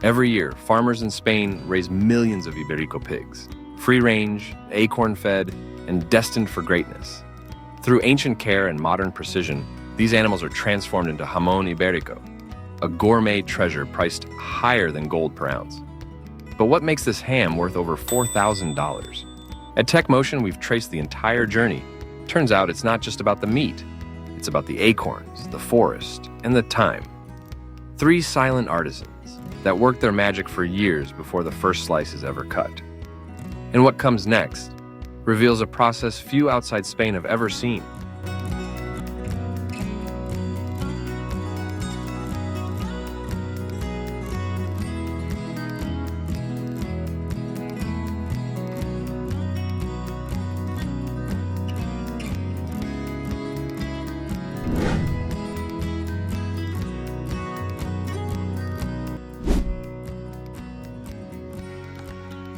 Every year, farmers in Spain raise millions of Iberico pigs, free-range, acorn-fed, and destined for greatness. Through ancient care and modern precision, these animals are transformed into Jamón Ibérico, a gourmet treasure priced higher than gold per ounce. But what makes this ham worth over $4,000? At Tech Motion, we've traced the entire journey. Turns out it's not just about the meat. It's about the acorns, the forest, and the time. 3 silent artisans that work their magic for years before the first slice is ever cut. And what comes next reveals a process few outside Spain have ever seen.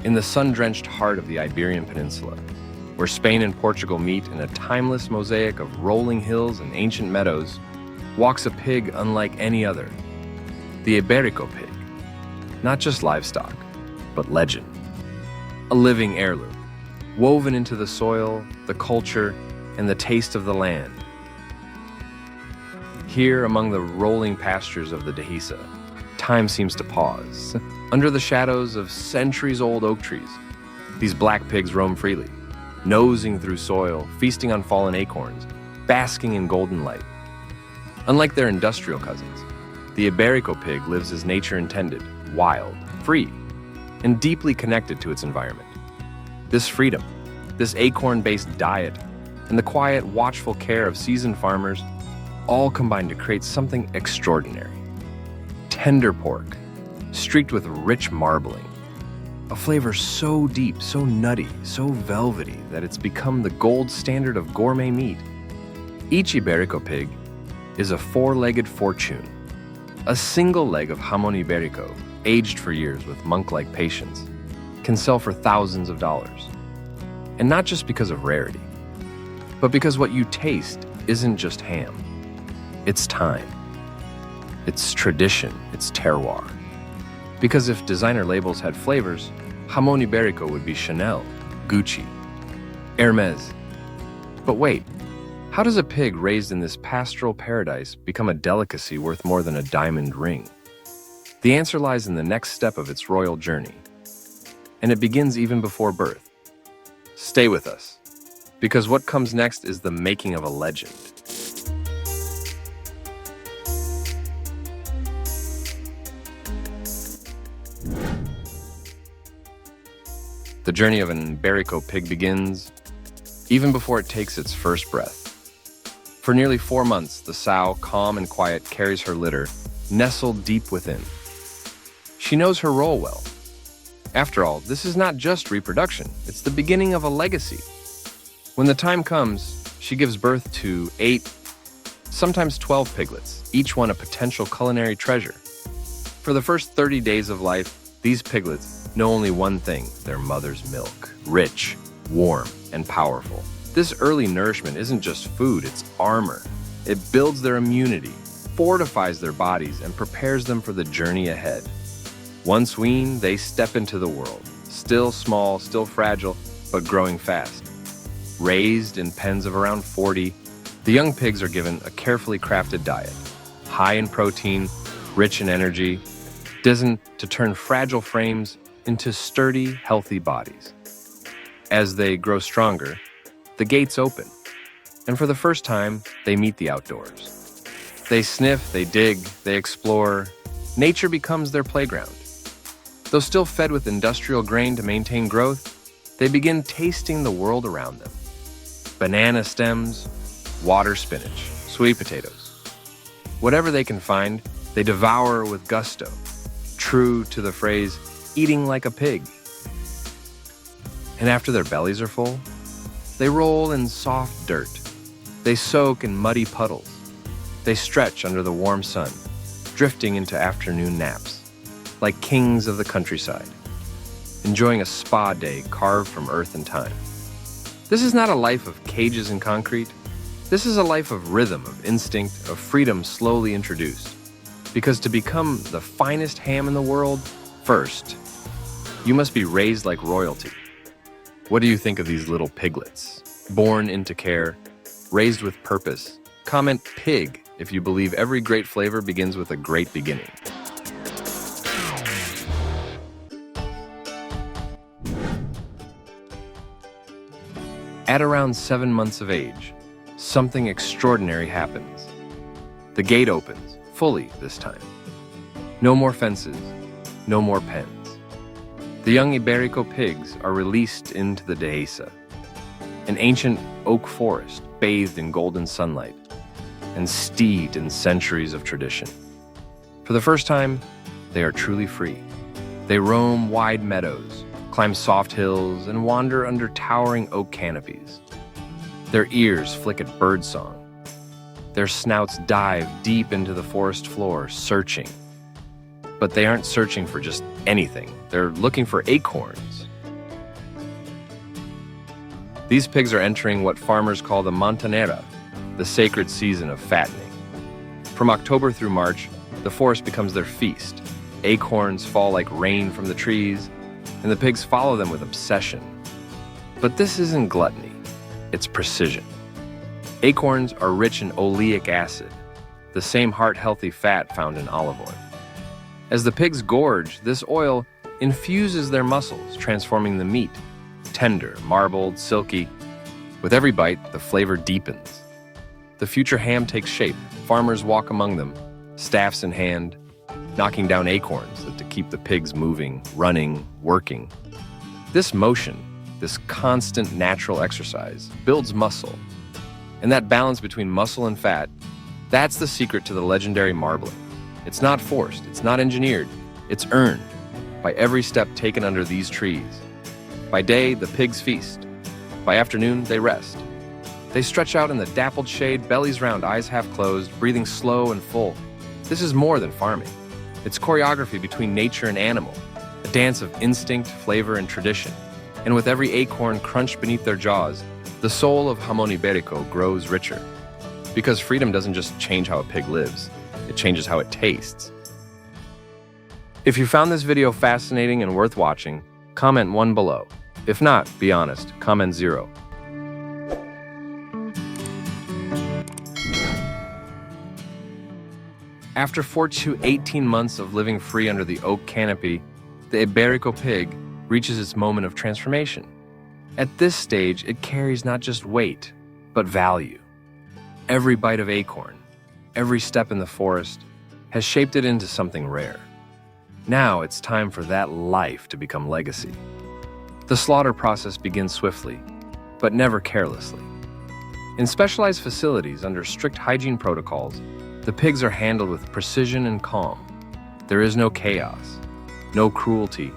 In the sun-drenched heart of the Iberian Peninsula, where Spain and Portugal meet in a timeless mosaic of rolling hills and ancient meadows, walks a pig unlike any other, the Iberico pig. Not just livestock, but legend. A living heirloom, woven into the soil, the culture, and the taste of the land. Here among the rolling pastures of the Dehesa, time seems to pause. Under the shadows of centuries-old oak trees, these black pigs roam freely, nosing through soil, feasting on fallen acorns, basking in golden light. Unlike their industrial cousins, the Iberico pig lives as nature intended, wild, free, and deeply connected to its environment. This freedom, this acorn-based diet, and the quiet, watchful care of seasoned farmers all combine to create something extraordinary. Tender pork, streaked with rich marbling. A flavor so deep, so nutty, so velvety that it's become the gold standard of gourmet meat. Each Iberico pig is a 4-legged fortune. A single leg of Jamón Ibérico, aged for years with monk-like patience, can sell for thousands of dollars. And not just because of rarity, but because what you taste isn't just ham. It's time. It's tradition. It's terroir. Because if designer labels had flavors, Jamón Ibérico would be Chanel, Gucci, Hermes. But wait, how does a pig raised in this pastoral paradise become a delicacy worth more than a diamond ring? The answer lies in the next step of its royal journey. And it begins even before birth. Stay with us, because what comes next is the making of a legend. The journey of an Iberico pig begins even before it takes its first breath. For nearly 4 months, the sow, calm and quiet, carries her litter, nestled deep within. She knows her role well. After all, this is not just reproduction, it's the beginning of a legacy. When the time comes, she gives birth to 8, sometimes 12 piglets, each one a potential culinary treasure. For the first 30 days of life, these piglets know only one thing: their mother's milk. Rich, warm, and powerful. This early nourishment isn't just food, it's armor. It builds their immunity, fortifies their bodies, and prepares them for the journey ahead. Once weaned, they step into the world. Still small, still fragile, but growing fast. Raised in pens of around 40, the young pigs are given a carefully crafted diet, high in protein, rich in energy, destined to turn fragile frames into sturdy, healthy bodies. As they grow stronger, the gates open, and for the first time, they meet the outdoors. They sniff, they dig, they explore. Nature becomes their playground. Though still fed with industrial grain to maintain growth, they begin tasting the world around them. Banana stems, water spinach, sweet potatoes. Whatever they can find, they devour with gusto, true to the phrase, eating like a pig. And after their bellies are full, they roll in soft dirt. They soak in muddy puddles. They stretch under the warm sun, drifting into afternoon naps, like kings of the countryside, enjoying a spa day carved from earth and time. This is not a life of cages and concrete. This is a life of rhythm, of instinct, of freedom slowly introduced. Because to become the finest ham in the world, first, you must be raised like royalty. What do you think of these little piglets? Born into care, raised with purpose. Comment pig if you believe every great flavor begins with a great beginning. At around 7 months of age, something extraordinary happens. The gate opens, fully this time. No more fences, no more pens. The young Ibérico pigs are released into the dehesa, an ancient oak forest bathed in golden sunlight and steeped in centuries of tradition. For the first time, they are truly free. They roam wide meadows, climb soft hills, and wander under towering oak canopies. Their ears flick at birdsong. Their snouts dive deep into the forest floor, searching. But they aren't searching for just anything. They're looking for acorns. These pigs are entering what farmers call the montanera, the sacred season of fattening. From October through March, the forest becomes their feast. Acorns fall like rain from the trees, and the pigs follow them with obsession. But this isn't gluttony, it's precision. Acorns are rich in oleic acid, the same heart-healthy fat found in olive oil. As the pigs gorge, this oil infuses their muscles, transforming the meat, tender, marbled, silky. With every bite, the flavor deepens. The future ham takes shape. Farmers walk among them, staffs in hand, knocking down acorns to keep the pigs moving, running, working. This motion, this constant natural exercise, builds muscle. And that balance between muscle and fat, that's the secret to the legendary marbling. It's not forced, it's not engineered, it's earned by every step taken under these trees. By day, the pigs feast. By afternoon, they rest. They stretch out in the dappled shade, bellies round, eyes half closed, breathing slow and full. This is more than farming. It's choreography between nature and animal, a dance of instinct, flavor, and tradition. And with every acorn crunched beneath their jaws, the soul of Jamón Ibérico grows richer. Because freedom doesn't just change how a pig lives, it changes how it tastes. If you found this video fascinating and worth watching, comment 1 below. If not, be honest, comment 0. After 4 to 18 months of living free under the oak canopy, the Ibérico pig reaches its moment of transformation. At this stage, it carries not just weight, but value. Every bite of acorn, every step in the forest, has shaped it into something rare. Now it's time for that life to become legacy. The slaughter process begins swiftly, but never carelessly. In specialized facilities under strict hygiene protocols, the pigs are handled with precision and calm. There is no chaos, no cruelty.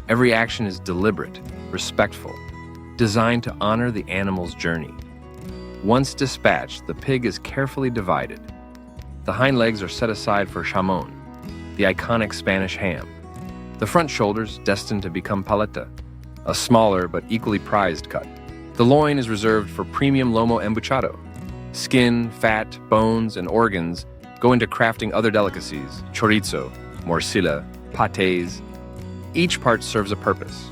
Every action is deliberate, respectful, designed to honor the animal's journey. Once dispatched, the pig is carefully divided. The hind legs are set aside for jamón, the iconic Spanish ham. The front shoulders destined to become paleta, a smaller but equally prized cut. The loin is reserved for premium lomo embuchado. Skin, fat, bones, and organs go into crafting other delicacies, chorizo, morcilla, pâtés. Each part serves a purpose.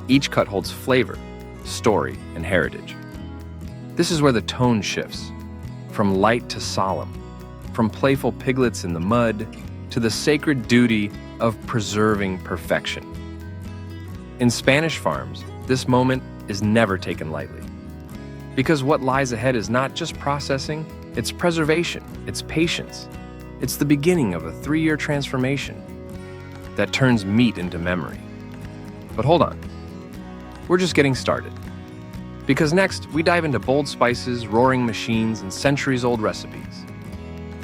Each cut holds flavor, story, and heritage. This is where the tone shifts, from light to solemn, from playful piglets in the mud to the sacred duty of preserving perfection. In Spanish farms, this moment is never taken lightly. Because what lies ahead is not just processing, it's preservation, it's patience. It's the beginning of a 3-year transformation that turns meat into memory. But hold on, we're just getting started. Because next, we dive into bold spices, roaring machines, and centuries-old recipes.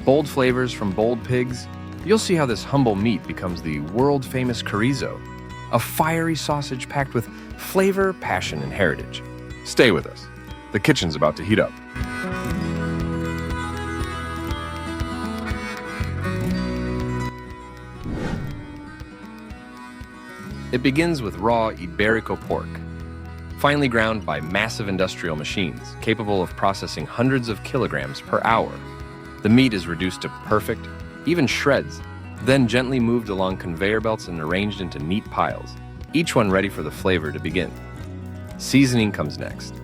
Bold flavors from bold pigs, you'll see how this humble meat becomes the world-famous chorizo, a fiery sausage packed with flavor, passion, and heritage. Stay with us. The kitchen's about to heat up. It begins with raw Ibérico pork, finely ground by massive industrial machines capable of processing hundreds of kilograms per hour. The meat is reduced to perfect, even shreds, then gently moved along conveyor belts and arranged into neat piles, each one ready for the flavor to begin. Seasoning comes next.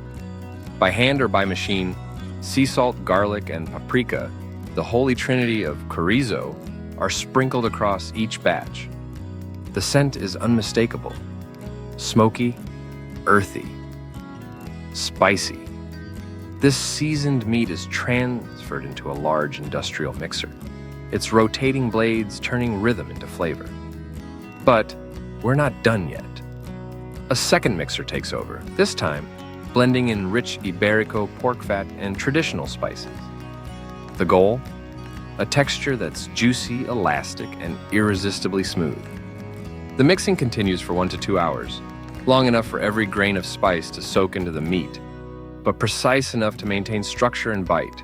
By hand or by machine, sea salt, garlic, and paprika, the holy trinity of chorizo, are sprinkled across each batch. The scent is unmistakable. Smoky, earthy, spicy. This seasoned meat is transferred into a large industrial mixer, its rotating blades turning rhythm into flavor. But we're not done yet. A second mixer takes over, this time blending in rich Iberico pork fat and traditional spices. The goal? A texture that's juicy, elastic, and irresistibly smooth. The mixing continues for 1 to 2 hours, long enough for every grain of spice to soak into the meat, but precise enough to maintain structure and bite.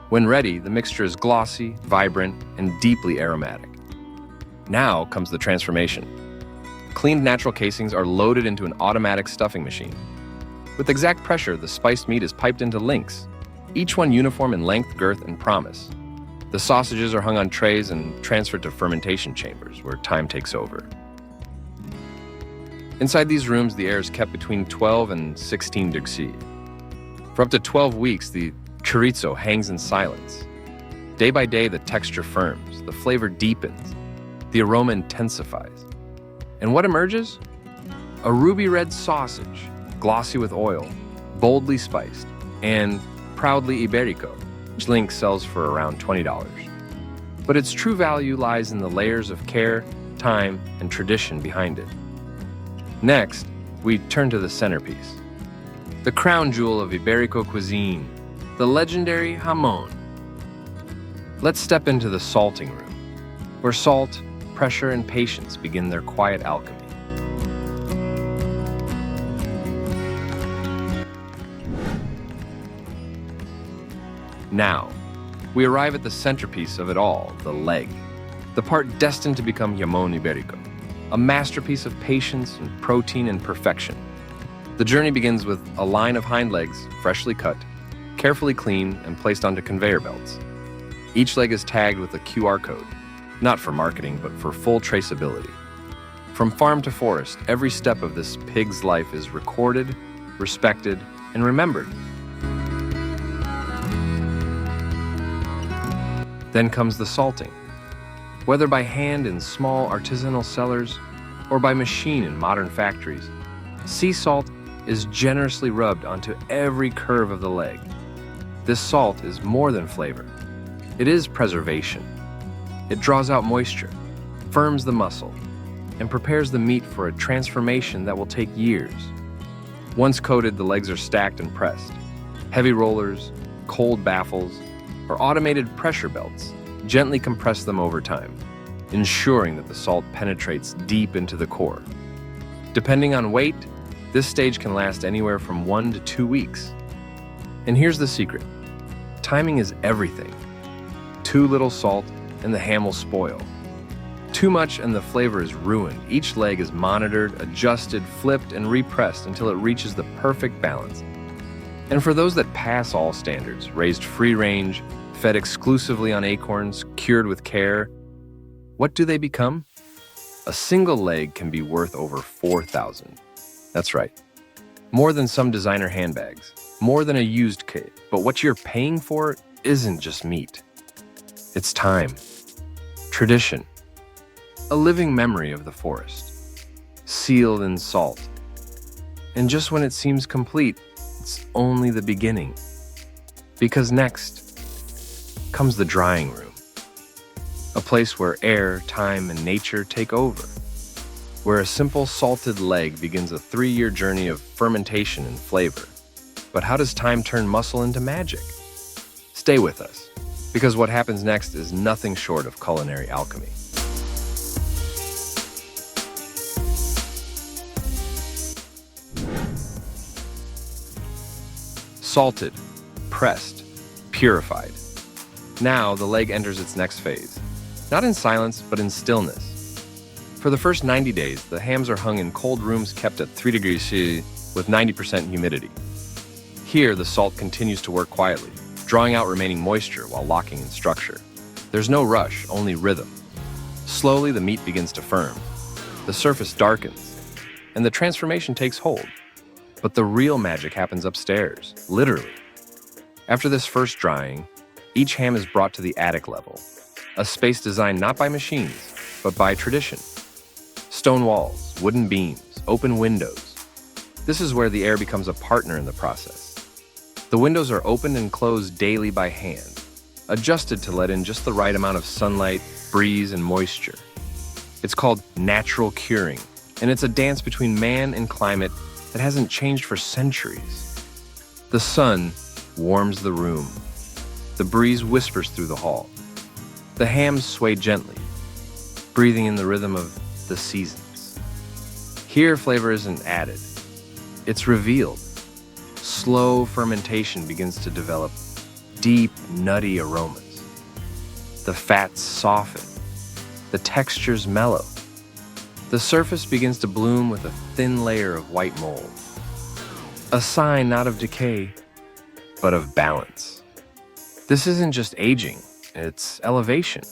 When ready, the mixture is glossy, vibrant, and deeply aromatic. Now comes the transformation. Cleaned natural casings are loaded into an automatic stuffing machine. With exact pressure, the spiced meat is piped into links, each one uniform in length, girth, and promise. The sausages are hung on trays and transferred to fermentation chambers, where time takes over. Inside these rooms, the air is kept between 12 and 16 degrees. For up to 12 weeks, the chorizo hangs in silence. Day by day, the texture firms, the flavor deepens, the aroma intensifies. And what emerges? A ruby red sausage, glossy with oil, boldly spiced, and proudly Iberico, which Link sells for around $20. But its true value lies in the layers of care, time, and tradition behind it. Next, we turn to the centerpiece, the crown jewel of Iberico cuisine, the legendary jamón. Let's step into the salting room, where salt, pressure, and patience begin their quiet alchemy. Now, we arrive at the centerpiece of it all, the leg, the part destined to become Jamón Ibérico, a masterpiece of patience and protein and perfection. The journey begins with a line of hind legs, freshly cut, carefully cleaned, and placed onto conveyor belts. Each leg is tagged with a QR code, not for marketing, but for full traceability. From farm to forest, every step of this pig's life is recorded, respected, and remembered. Then comes the salting. Whether by hand in small artisanal cellars or by machine in modern factories, sea salt is generously rubbed onto every curve of the leg. This salt is more than flavor. It is preservation. It draws out moisture, firms the muscle, and prepares the meat for a transformation that will take years. Once coated, the legs are stacked and pressed. Heavy rollers, cold baffles, or automated pressure belts gently compress them over time, ensuring that the salt penetrates deep into the core. Depending on weight, this stage can last anywhere from 1 to 2 weeks. And here's the secret. Timing is everything. Too little salt and the ham will spoil. Too much and the flavor is ruined. Each leg is monitored, adjusted, flipped, and repressed until it reaches the perfect balance. And for those that pass all standards, raised free range, fed exclusively on acorns, cured with care, what do they become? A single leg can be worth over $4,000. That's right. More than some designer handbags, more than a used kit. But what you're paying for isn't just meat. It's time, tradition, a living memory of the forest, sealed in salt. And just when it seems complete, it's only the beginning. Because next comes the drying room, a place where air, time, and nature take over, where a simple salted leg begins a 3-year journey of fermentation and flavor. But how does time turn muscle into magic? Stay with us, because what happens next is nothing short of culinary alchemy. Salted, pressed, purified. Now the leg enters its next phase, not in silence, but in stillness. For the first 90 days, the hams are hung in cold rooms kept at 3 degrees C with 90% humidity. Here, the salt continues to work quietly, drawing out remaining moisture while locking in structure. There's no rush, only rhythm. Slowly, the meat begins to firm. The surface darkens, and the transformation takes hold. But the real magic happens upstairs, literally. After this first drying, each ham is brought to the attic level, a space designed not by machines, but by tradition. Stone walls, wooden beams, open windows. This is where the air becomes a partner in the process. The windows are opened and closed daily by hand, adjusted to let in just the right amount of sunlight, breeze, and moisture. It's called natural curing, and it's a dance between man and climate that hasn't changed for centuries. The sun warms the room. The breeze whispers through the hall. The hams sway gently, breathing in the rhythm of the seasons. Here, flavor isn't added. It's revealed. Slow fermentation begins to develop deep, nutty aromas. The fats soften. The textures mellow. The surface begins to bloom with a thin layer of white mold. A sign not of decay, but of balance. This isn't just aging, it's elevation.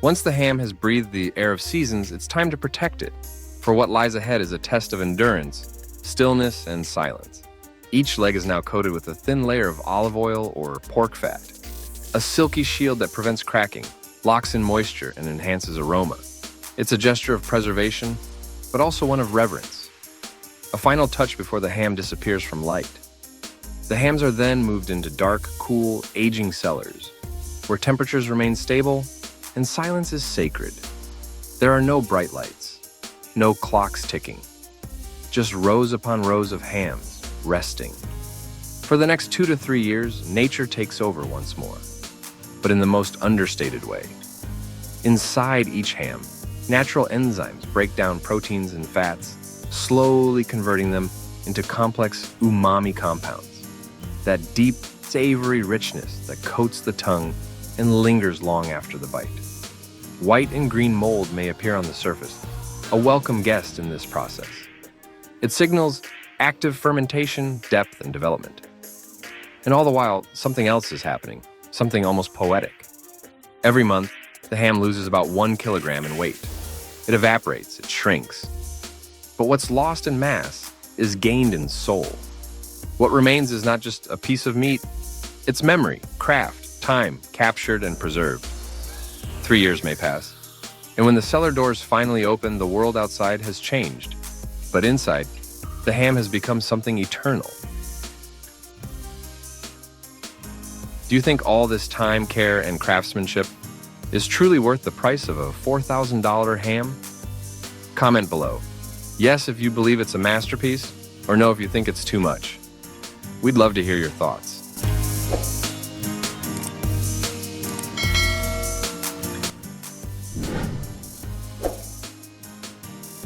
Once the ham has breathed the air of seasons, it's time to protect it, for what lies ahead is a test of endurance, stillness, and silence. Each leg is now coated with a thin layer of olive oil or pork fat, a silky shield that prevents cracking, locks in moisture, and enhances aroma. It's a gesture of preservation, but also one of reverence. A final touch before the ham disappears from light. The hams are then moved into dark, cool, aging cellars, where temperatures remain stable and silence is sacred. There are no bright lights, no clocks ticking, just rows upon rows of hams resting. For the next 2 to 3 years, nature takes over once more, but in the most understated way. Inside each ham, natural enzymes break down proteins and fats, slowly converting them into complex umami compounds. That deep, savory richness that coats the tongue and lingers long after the bite. White and green mold may appear on the surface, a welcome guest in this process. It signals active fermentation, depth, and development. And all the while, something else is happening, something almost poetic. Every month, the ham loses about 1 kilogram in weight. It evaporates, it shrinks. But what's lost in mass is gained in soul. What remains is not just a piece of meat, it's memory, craft, time, captured and preserved. 3 years may pass, and when the cellar doors finally open, the world outside has changed. But inside, the ham has become something eternal. Do you think all this time, care, and craftsmanship is truly worth the price of a $4,000 ham? Comment below. Yes if you believe it's a masterpiece, or no if you think it's too much. We'd love to hear your thoughts.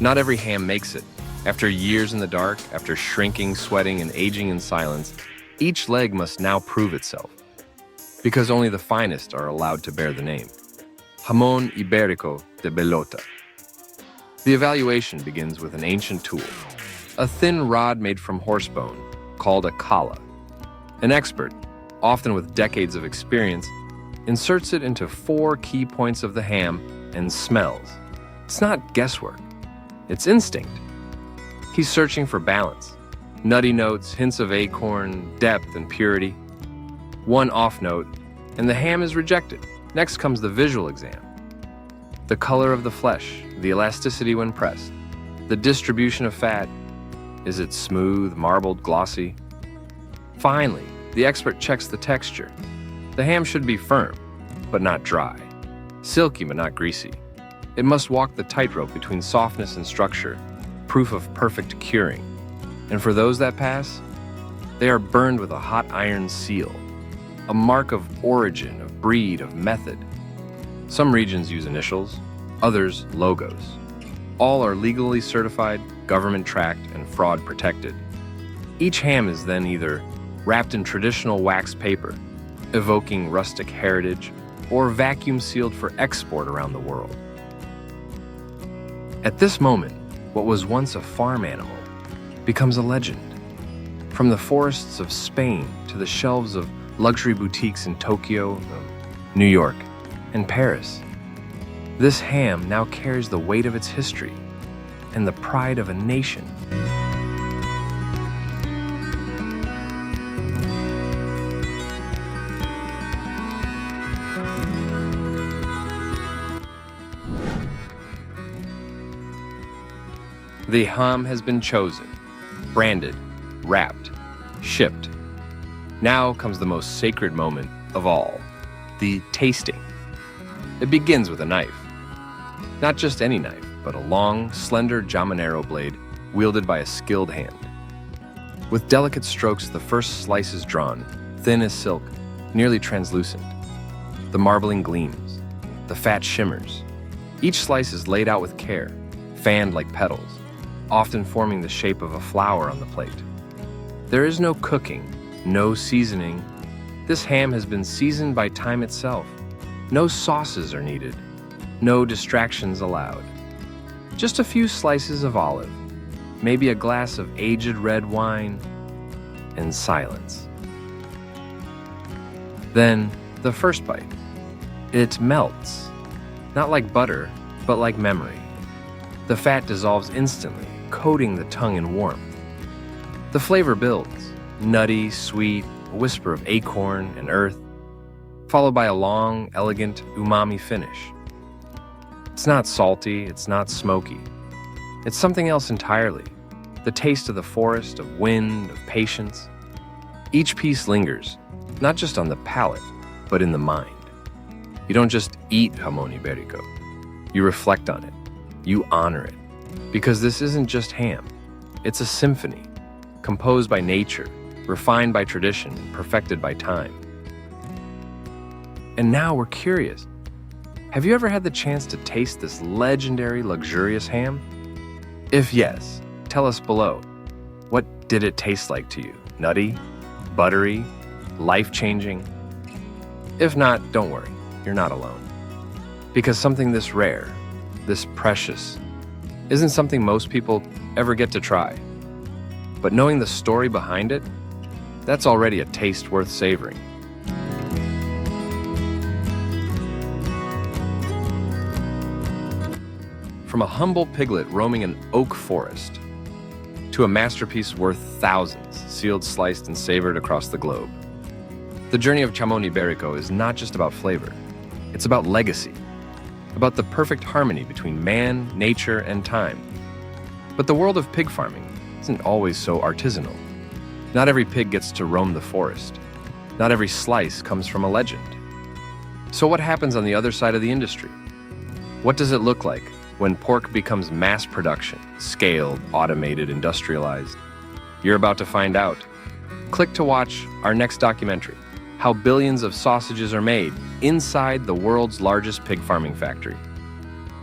Not every ham makes it. After years in the dark, after shrinking, sweating, and aging in silence, each leg must now prove itself. Because only the finest are allowed to bear the name. Jamón Ibérico de Bellota. The evaluation begins with an ancient tool, a thin rod made from horse bone, called a calla. An expert, often with decades of experience, inserts it into 4 key points of the ham and smells. It's not guesswork, it's instinct. He's searching for balance, nutty notes, hints of acorn, depth, and purity. One off note, and the ham is rejected. Next comes the visual exam. The color of the flesh, the elasticity when pressed, the distribution of fat. Is it smooth, marbled, glossy? Finally, the expert checks the texture. The ham should be firm, but not dry. Silky, but not greasy. It must walk the tightrope between softness and structure, proof of perfect curing. And for those that pass, they are burned with a hot iron seal, a mark of origin, of breed, of method. Some regions use initials, others logos. All are legally certified, government-tracked, and fraud-protected. Each ham is then either wrapped in traditional wax paper, evoking rustic heritage, or vacuum-sealed for export around the world. At this moment, what was once a farm animal becomes a legend. From the forests of Spain to the shelves of luxury boutiques in Tokyo, New York, and Paris, this ham now carries the weight of its history and the pride of a nation. The ham has been chosen, branded, wrapped, shipped. Now comes the most sacred moment of all, the tasting. It begins with a knife. Not just any knife, but a long, slender Jamonero blade wielded by a skilled hand. With delicate strokes, the first slice is drawn, thin as silk, nearly translucent. The marbling gleams, the fat shimmers. Each slice is laid out with care, fanned like petals, often forming the shape of a flower on the plate. There is no cooking, no seasoning. This ham has been seasoned by time itself. No sauces are needed, no distractions allowed. Just a few slices of olive, maybe a glass of aged red wine, and silence. Then, the first bite. It melts, not like butter, but like memory. The fat dissolves instantly, coating the tongue in warmth. The flavor builds, nutty, sweet, a whisper of acorn and earth, followed by a long, elegant umami finish. It's not salty, it's not smoky. It's something else entirely. The taste of the forest, of wind, of patience. Each piece lingers, not just on the palate, but in the mind. You don't just eat Jamón Ibérico. You reflect on it. You honor it. Because this isn't just ham. It's a symphony, composed by nature, refined by tradition, perfected by time. And now we're curious. Have you ever had the chance to taste this legendary, luxurious ham? If yes, tell us below. What did it taste like to you? Nutty? Buttery? Life-changing? If not, don't worry. You're not alone. Because something this rare, this precious, isn't something most people ever get to try. But knowing the story behind it, that's already a taste worth savoring. From a humble piglet roaming an oak forest to a masterpiece worth thousands, sealed, sliced, and savored across the globe. The journey of Jamón Ibérico is not just about flavor. It's about legacy, about the perfect harmony between man, nature, and time. But the world of pig farming isn't always so artisanal. Not every pig gets to roam the forest. Not every slice comes from a legend. So what happens on the other side of the industry? What does it look like when pork becomes mass production, scaled, automated, industrialized? You're about to find out. Click to watch our next documentary, How Billions of Sausages Are Made Inside the World's Largest Pig Farming Factory.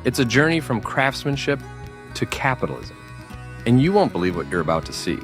It's a journey from craftsmanship to capitalism, and you won't believe what you're about to see.